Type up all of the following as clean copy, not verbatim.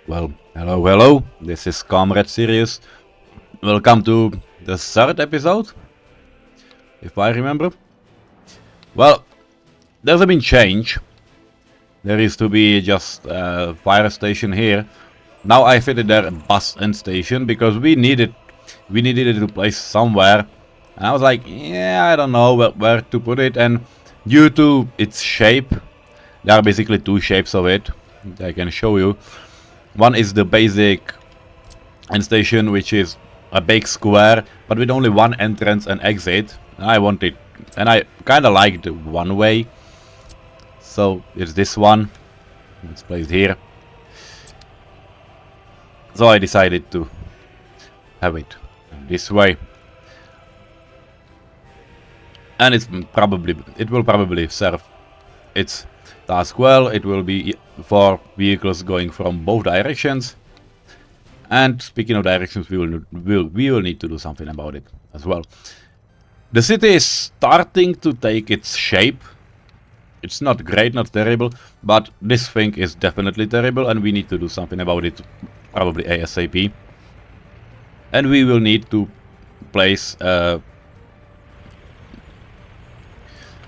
Well, hello, this is comrade-Sirius. Welcome to the third episode, if I remember. Well, there's been change. There used to be just a fire station here. Now I fitted there a bus end station because we needed it to place somewhere. And I was like, yeah, I don't know where to put it. And due to its shape, there are basically two shapes of it. I can show you. One is the basic end station, which is a big square, but with only one entrance and exit. I want it, and I kind of like the one way. So it's this one. It's placed here. So I decided to have it this way, and it will probably serve its task well. It will be for vehicles going from both directions. And speaking of directions, we will need to do something about it as well. The city is starting to take its shape. It's not great, not terrible, but this thing is definitely terrible, and we need to do something about it, probably ASAP. And we will need to place a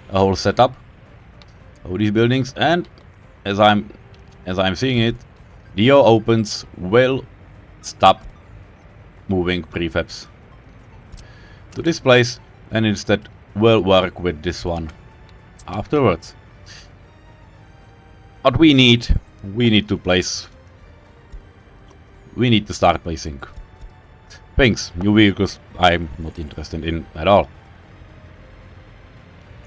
whole setup of these buildings. And as I'm seeing it, Dio opens will stop moving prefabs to this place and instead will work with this one afterwards. What we need to start placing things. New vehicles I'm not interested in at all.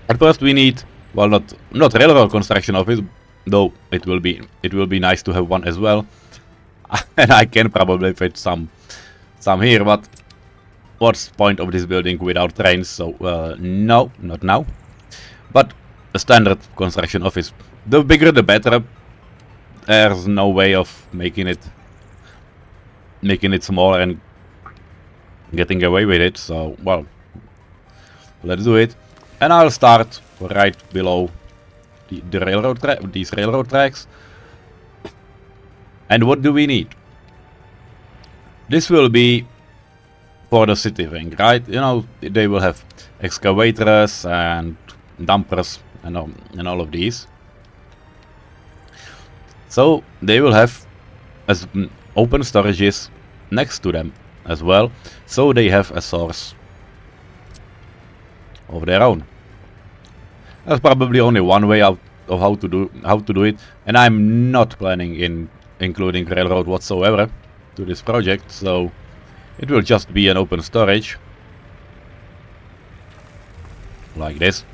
At first we need, well, not railroad construction office, though it will be nice to have one as well. And I can probably fit some here, but what's the point of this building without trains? So no, not now. But a standard construction office, the bigger the better. There's no way of making it smaller and getting away with it. So well, let's do it. And I'll start right below these railroad tracks. And what do we need? This will be for the city ring, right? You know, they will have excavators and dumpers and all of these. So they will have as open storages next to them as well. So they have a source of their own. There's probably only one way out of how to do it, and I'm not planning in including railroad whatsoever to this project, so it will just be an open storage like this.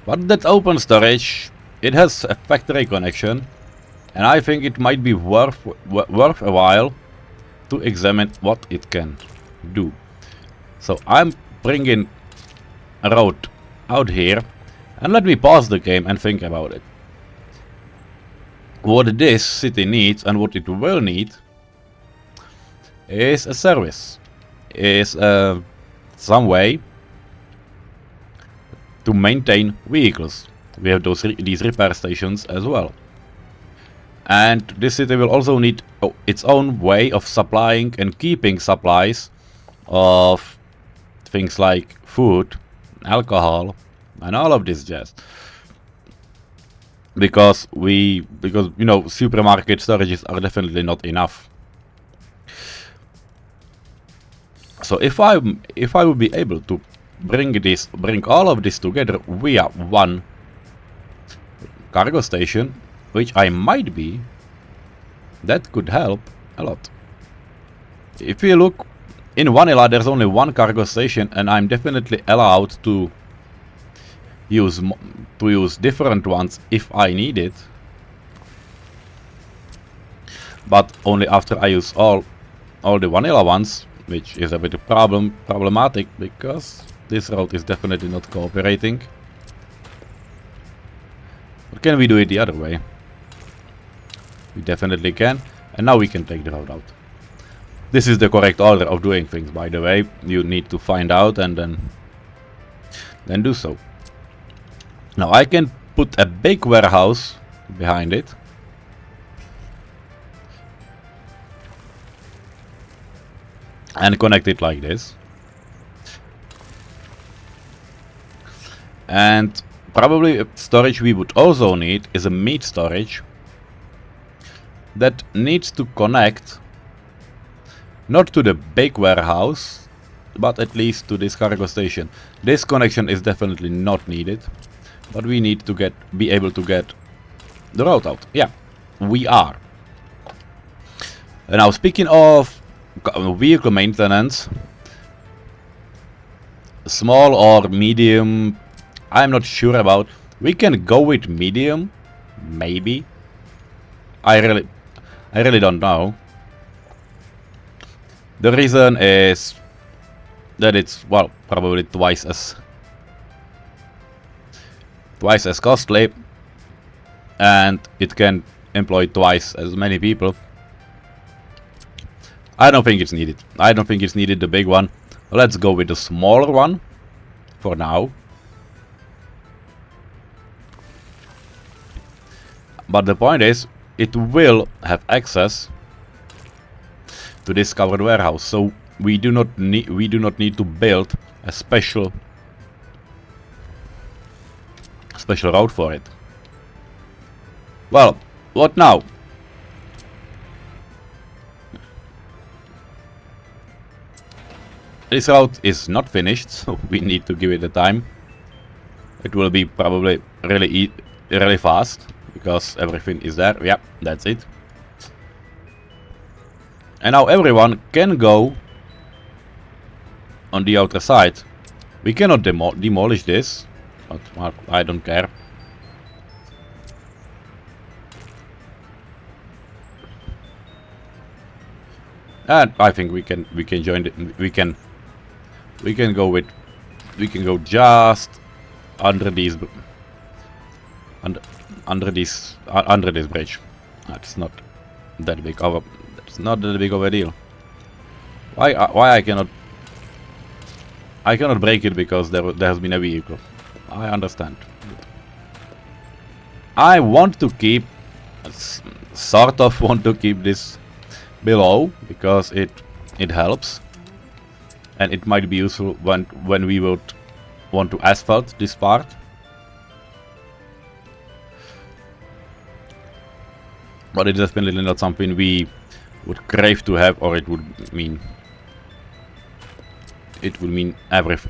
But that open storage, it has a factory connection, and I think it might be worth a while to examine what it can do. So I'm bringing a road out here, and let me pause the game and think about it. What this city needs and what it will need is a service, is some way to maintain vehicles. We have these repair stations as well. And this city will also need its own way of supplying and keeping supplies of things like food, alcohol, and all of this jazz. Because you know, supermarket storages are definitely not enough. So if I would be able to bring all of this together via one cargo station, which I might be, that could help a lot. If you look in Vanilla, there's only one cargo station, and I'm definitely allowed to use different ones if I need it, but only after I use all the vanilla ones, which is a bit problematic because this road is definitely not cooperating. But can we do it the other way? We definitely can, and now we can take the road out. This is the correct order of doing things, by the way. You need to find out and then do so. Now I can put a big warehouse behind it, and connect it like this. And probably storage we would also need is a meat storage that needs to connect not to the big warehouse, but at least to this cargo station. This connection is definitely not needed, but we need to be able to get the road out. Yeah, we are. And now speaking of vehicle maintenance, small or medium, I'm not sure about. We can go with medium, maybe. I really don't know. The reason is that it's, well, probably twice as costly, and it can employ twice as many people. I don't think it's needed. I don't think it's needed, the big one. Let's go with the smaller one for now. But the point is, it will have access to this covered warehouse, so we do not need to build a special road for it. Well, what now? This route is not finished, so we need to give it a time. It will be probably really fast because everything is there. Yeah, that's it. And now everyone can go on the outer side. We cannot demolish this, but well, I don't care. And I think we can join it. We can go just under these under this bridge. That's not that big of a deal. Why I cannot break it? Because there has been a vehicle. I understand. I want to keep, sort of want to keep this below because it helps, and it might be useful when we would want to asphalt this part. But it is definitely not something we would crave to have, or it would mean everything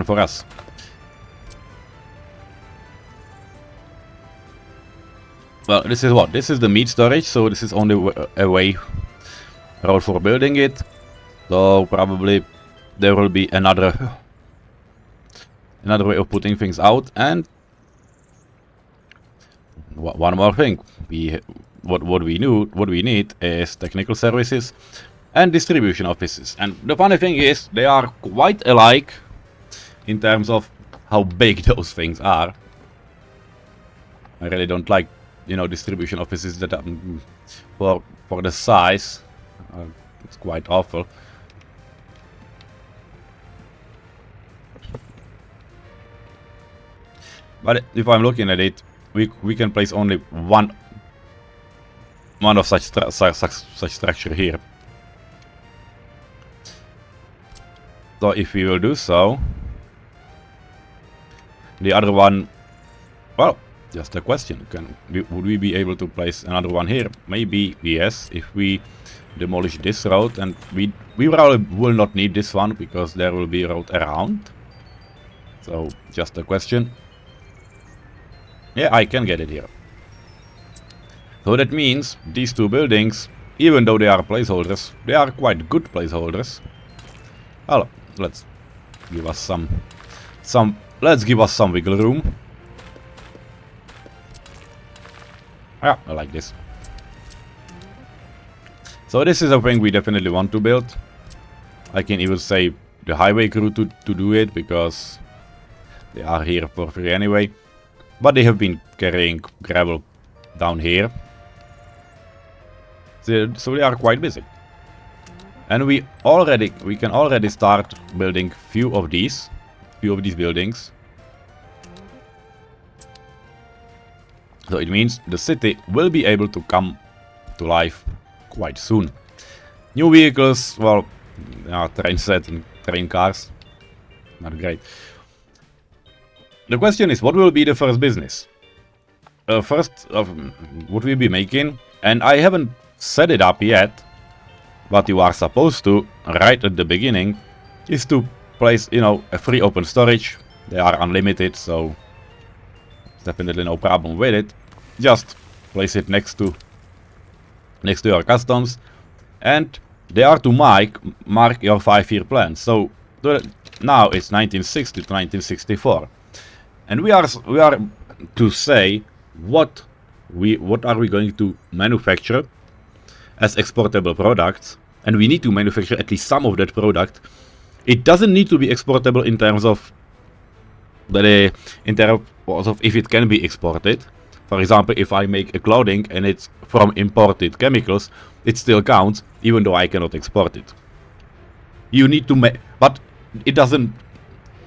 for us. Well, this is the meat storage, so this is only a way road for building it. So probably there will be another way of putting things out. And one more thing, what we need is technical services and distribution offices. And the funny thing is, they are quite alike in terms of how big those things are. I really don't like, distribution offices that are for the size. It's quite awful. But if I'm looking at it, we can place only one of such structure here. So if we will do so, the other one, well, just a question. Would we be able to place another one here? Maybe yes, if we demolish this road, and we probably will not need this one because there will be a road around. So just a question. Yeah, I can get it here. So that means these two buildings, even though they are placeholders, they are quite good placeholders. Well, let's give us some wiggle room. Yeah, I like this. So this is a thing we definitely want to build. I can even say the highway crew to do it, because they are here for free anyway. But they have been carrying gravel down here. So they are quite busy. And we can already start building few of these buildings. So it means the city will be able to come to life quite soon. New vehicles, well, yeah, train sets and train cars. Not great. The question is, what will be the first business? First, what we'll be making, and I haven't set it up yet, what you are supposed to, right at the beginning, is to place, you know, a free open storage. They are unlimited, so definitely no problem with it. Just place it next to your customs, and they are to mark your 5-year plan. So now it's 1960 to 1964, and we are to say what are we going to manufacture as exportable products, and we need to manufacture at least some of that product. It doesn't need to be exportable in terms of if it can be exported. For example, if I make a clothing and it's from imported chemicals, it still counts, even though I cannot export it. You need to make, but it doesn't.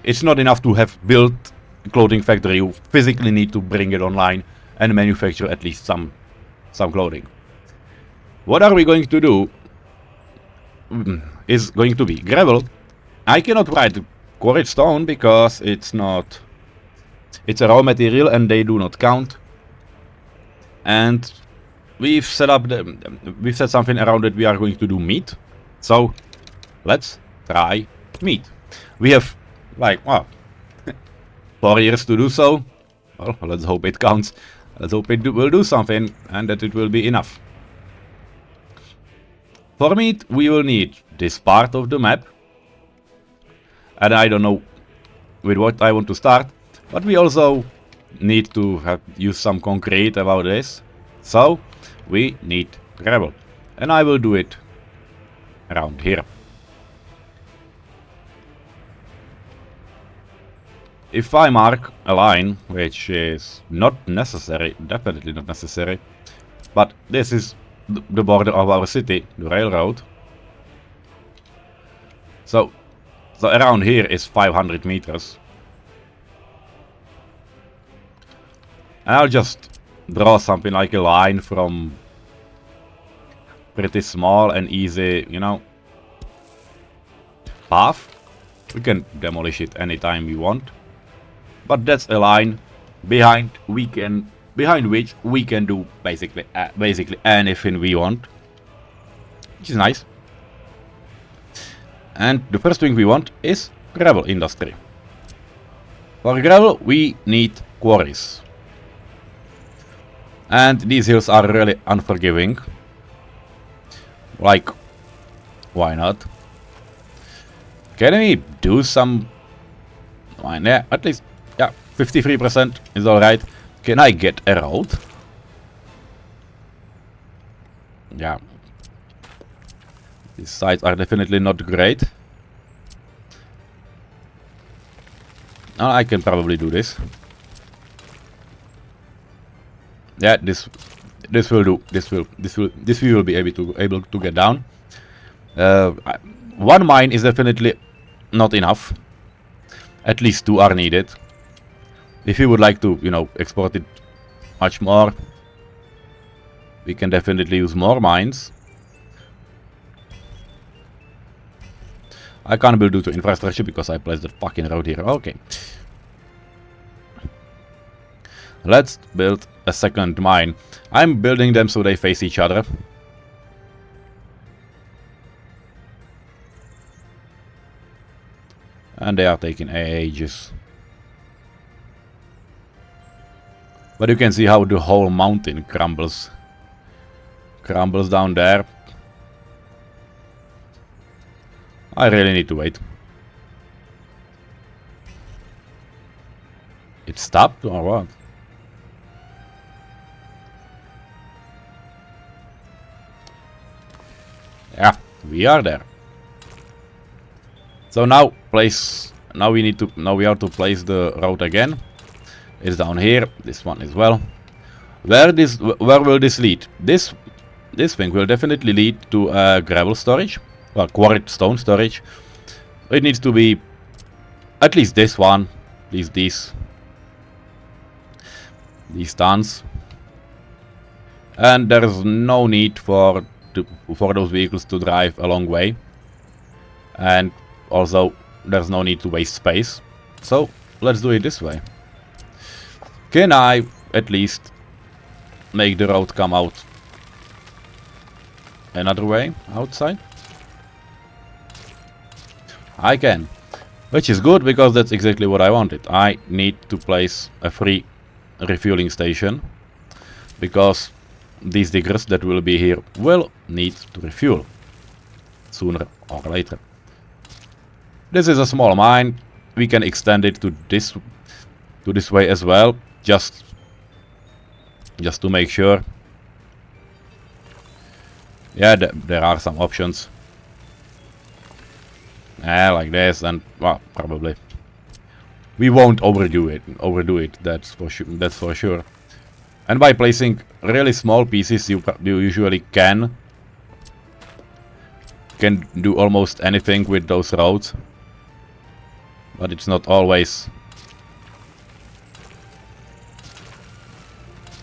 It's not enough to have built a clothing factory. You physically need to bring it online and manufacture at least some clothing. What are we going to do? Is going to be gravel. I cannot write quarried stone because it's not. It's a raw material and they do not count. And we've set something around it. We are going to do meat. So let's try meat. We have like 4 years to do so. Well, let's hope it counts. Let's hope it will do something and that it will be enough. For meat, we will need this part of the map. And I don't know with what I want to start, but we also need to use some concrete about this. So we need gravel, and I will do it around here. If I mark a line, which is not necessary, definitely not necessary, but this is the border of our city, the railroad. So around here is 500 meters. And I'll just draw something like a line from pretty small and easy, you know, path. We can demolish it anytime we want. But that's a line behind which we can do basically anything we want, which is nice. And the first thing we want is gravel industry. For gravel, we need quarries. And these hills are really unforgiving. Like, why not? Can we do some? Yeah, at least, yeah, 53% is alright. Can I get a road? Yeah. These sides are definitely not great. I can probably do this. Yeah, this will do. This we will be able to get down. One mine is definitely not enough. At least 2 are needed. If you would like to, you know, export it much more, we can definitely use more mines. I can't build due to infrastructure because I placed the fucking road here. Okay. Let's build a second mine. I'm building them so they face each other. And they are taking ages. But you can see how the whole mountain crumbles. Crumbles down there. I really need to wait. It stopped or what? Yeah, we are there. So now we have to place the road again. It's down here. This one as well. Where will this lead? This thing will definitely lead to gravel storage. Well, quarried stone storage. It needs to be at least this one, at least these tons. And there is no need for for those vehicles to drive a long way. And also there's no need to waste space. So let's do it this way. Can I at least make the road come out another way outside? I can. Which is good, because that's exactly what I wanted. I need to place a free refueling station, because these diggers that will be here will need to refuel sooner or later. This is a small mine. We can extend it to this way as well, just to make sure. Yeah, there are some options. Like this, and well, probably we won't overdo it. That's for sure. And by placing really small pieces, you usually can do almost anything with those roads, but it's not always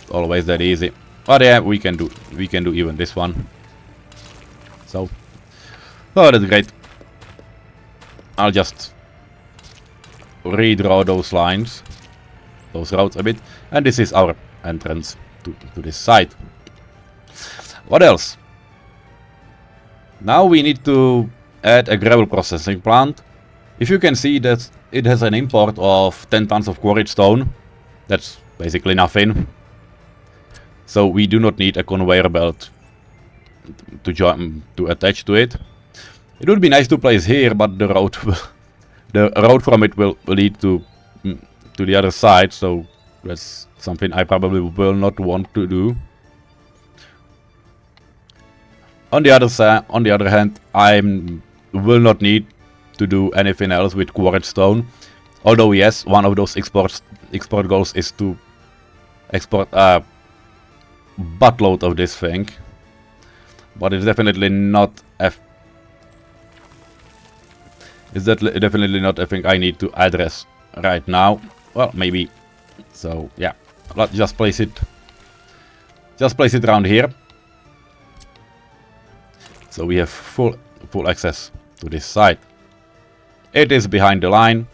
that easy. But yeah, we can do even this one. So, oh, that's great. I'll just redraw those lines, those roads a bit, and this is our entrance to this site. What else? Now we need to add a gravel processing plant. If you can see that it has an import of 10 tons of quarried stone, that's basically nothing. So we do not need a conveyor belt to attach to it. It would be nice to place here, but the road from it will lead to the other side, so that's something I probably will not want to do. On the other hand, I will not need to do anything else with quarried stone. Although yes, one of those export goals is to export a buttload of this thing, but it's definitely not a thing I need to address right now. Well, maybe. So yeah, let's just place it around here, so we have full access to this site. It is behind the line.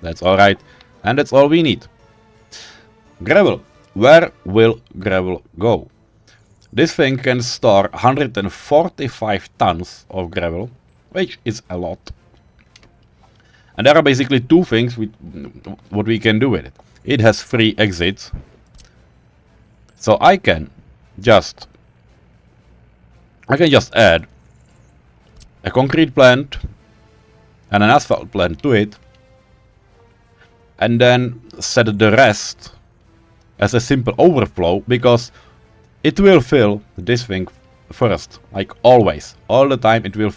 That's alright, and that's all we need. Gravel. Where will gravel go? This thing can store 145 tons of gravel, which is a lot. And there are basically two things with what we can do with it. It has 3 exits, so I can just add a concrete plant and an asphalt plant to it, and then set the rest as a simple overflow, because it will fill this thing first, like always. All the time it will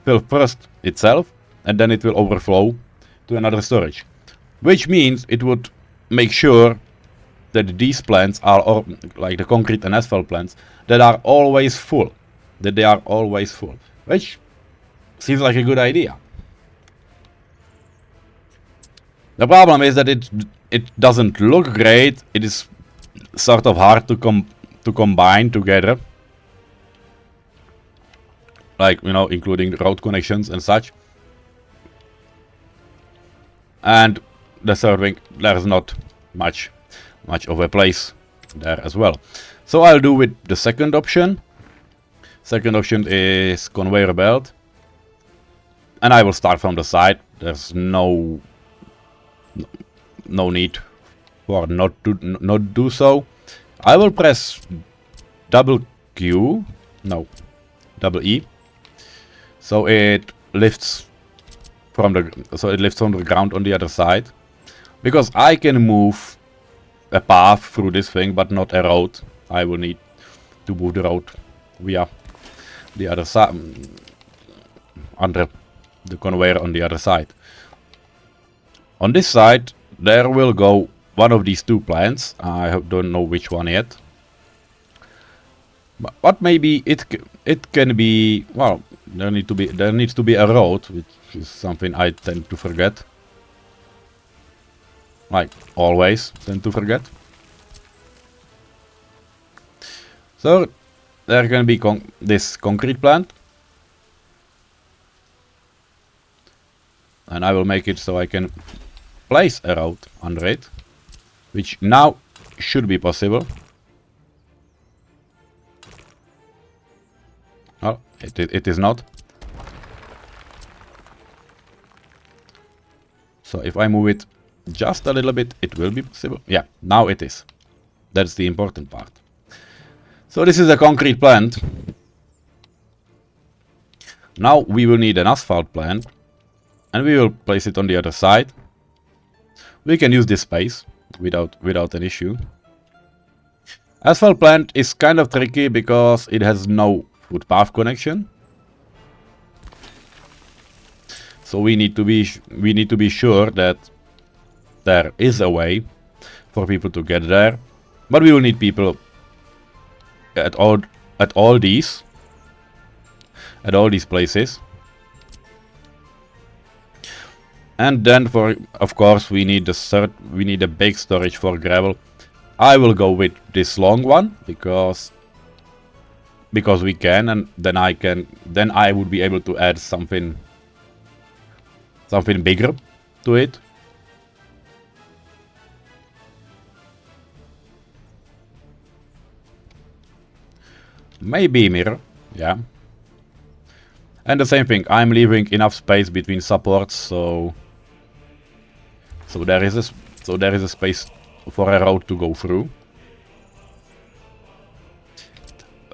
fill first itself, and then it will overflow to another storage. Which means it would make sure that these plants are, or like the concrete and asphalt plants, that are always full. That they are always full. Which seems like a good idea. The problem is that it doesn't look great. It is sort of hard to combine together, like, you know, including road connections and such. And the third thing, there's not much of a place there as well. So I'll do with the second option. Second option is conveyor belt, and I will start from the side. There's no need for not do so. I will press double E, so it lifts from the ground on the other side, because I can move a path through this thing, but not a road. I will need to move the road via the other side, under the conveyor on the other side. On this side there will go one of these 2 plants. I don't know which one yet, but maybe it can be, well, there needs to be a road, which is something I tend to forget, like always tend to forget. So there can be this concrete plant. And I will make it so I can place a road under it, which now should be possible. Oh, it is not. So if I move it just a little bit, it will be possible. Yeah, now it is. That's the important part. So this is a concrete plant. Now we will need an asphalt plant, and we will place it on the other side. We can use this space without an issue. Asphalt plant is kind of tricky because it has no footpath connection. So we need to be sure that there is a way for people to get there, but we will need people at all these places. And then of course we need a big storage for gravel. I will go with this long one because we can, and then I would be able to add something bigger to it. Maybe mirror, yeah. And the same thing, I'm leaving enough space between supports, so there is a space for a road to go through.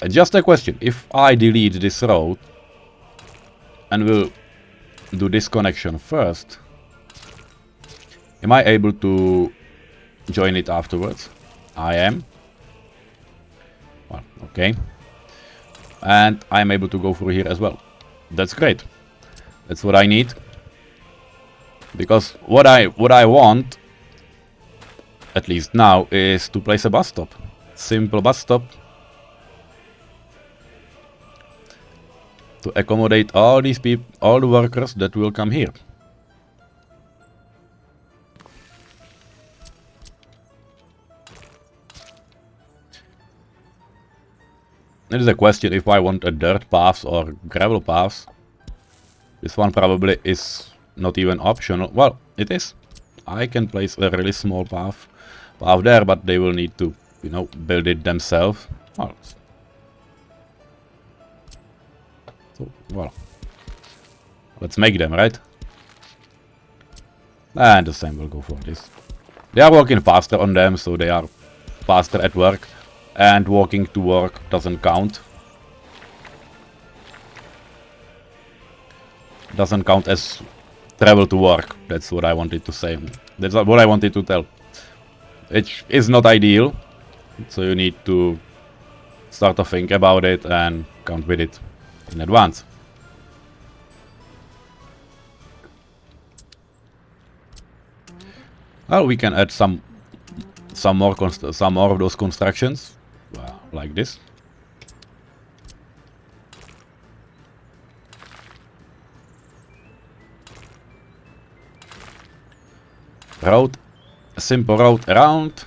And just a question, if I delete this road and will do this connection first, am I able to join it afterwards? I am. Well, okay. And I'm able to go through here as well. That's great. That's what I need. Because what I want, at least now, is to place a bus stop. Simple bus stop. To accommodate all these people, all the workers that will come here. It is a question if I want a dirt path or gravel path. This one probably is not even optional. Well, it is. I can place a really small path there, but they will need to, you know, build it themselves. Well, so, well, let's make them, right? And the same will go for this. They are working faster on them, so they are faster at work. And walking to work doesn't count. Doesn't count as travel to work. That's what I wanted to say. That's what I wanted to tell. It is not ideal. So you need to start to think about it and count with it in advance. Well, we can add some more of those constructions. Like this. Road, a simple road around.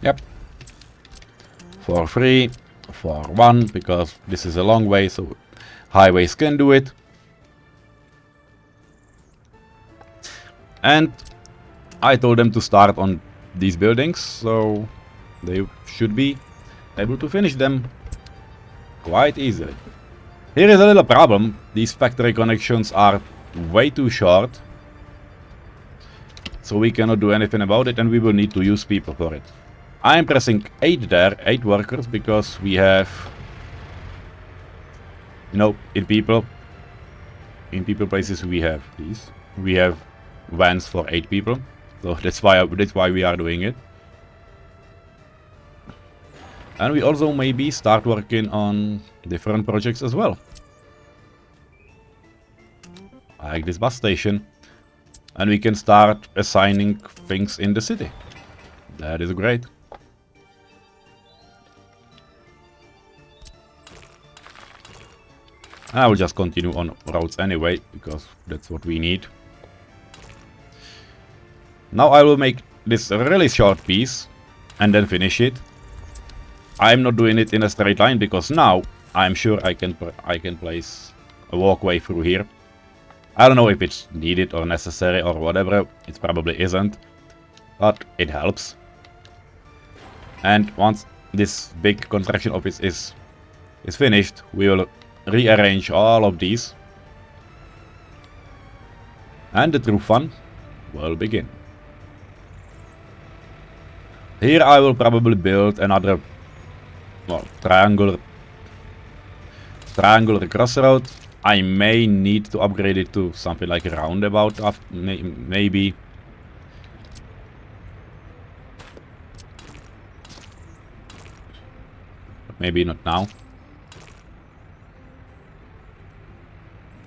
Yep. For free, for one, because this is a long way, so highways can do it. And I told them to start on these buildings, so they should be able to finish them quite easily. Here is a little problem. These factory connections are way too short. So we cannot do anything about it, and we will need to use people for it. I am pressing 8 there, 8 workers, because we have, you know, in people places we have these. We have vans for 8 people, so that's why we are doing it. And we also maybe start working on different projects as well, like this bus station, and we can start assigning things in the city. That is great. I will just continue on roads anyway, because that's what we need. Now I will make this really short piece and then finish it. I'm not doing it in a straight line because now I'm sure I can place a walkway through here. I don't know if it's needed or necessary or whatever. It probably isn't, but it helps. And once this big construction office is finished, we will rearrange all of these, and the true fun will begin. Here I will probably build another, well, triangular crossroad. I may need to upgrade it to something like a roundabout, maybe. But maybe not now.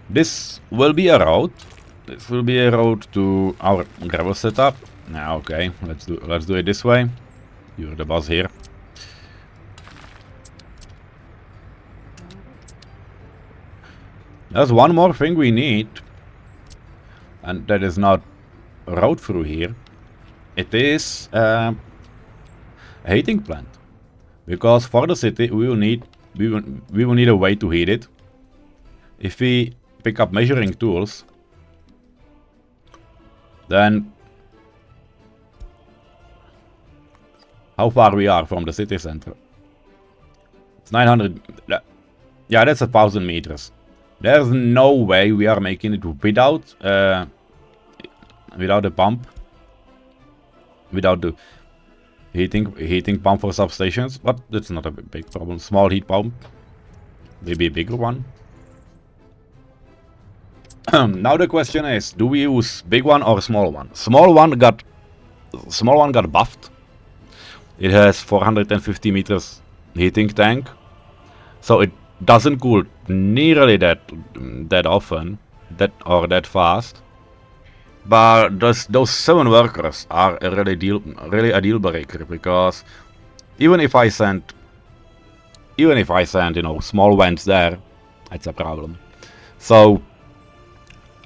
This will be a road. This will be a road to our gravel setup. Now, okay, let's do it this way. You're the boss here. There's one more thing we need, and that is not a road through here. It is a heating plant, because for the city we will need a way to heat it. If we pick up measuring tools, then how far we are from the city center? It's 900. Yeah, that's 1,000 meters. There's no way we are making it without a pump, without the heating pump for substations. But that's not a big problem. Small heat pump, maybe a bigger one. Now the question is, do we use big one or small one? Small one got buffed. It has 450 meters heating tank, so it doesn't cool nearly that often, that fast. But those 7 workers are really a deal breaker, because even if I send small vents there, it's a problem. So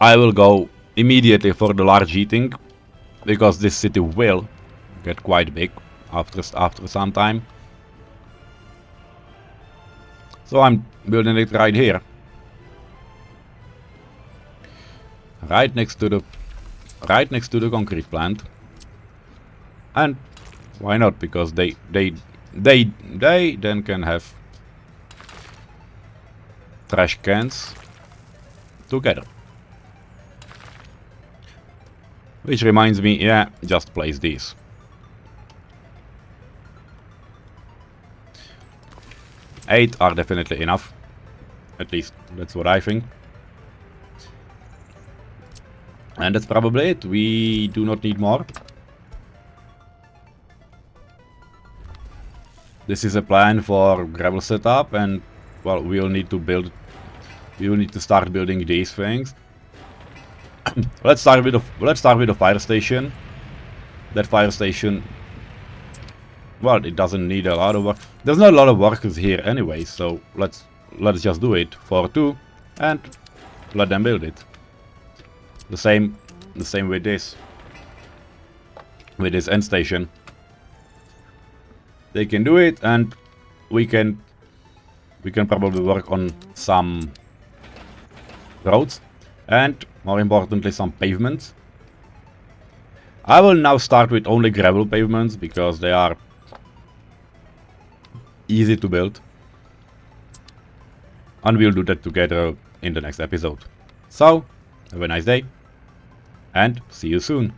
I will go immediately for the large heating, because this city will get quite big after some time. So I'm building it right here, right next to the concrete plant. And why not? Because they then can have trash cans together. Which reminds me, yeah, just place these. Eight are definitely enough. At least that's what I think. And that's probably it. We do not need more. This is a plan for gravel setup, and well, we will need to start building these things. Let's start with the fire station. That fire station, well, it doesn't need a lot of work. There's not a lot of workers here anyway, so let's just do it for 2 and let them build it. The same with this end station. They can do it, and we can probably work on some roads, and more importantly some pavements. I will now start with only gravel pavements because they are easy to build, and we'll do that together in the next episode. So have a nice day and see you soon.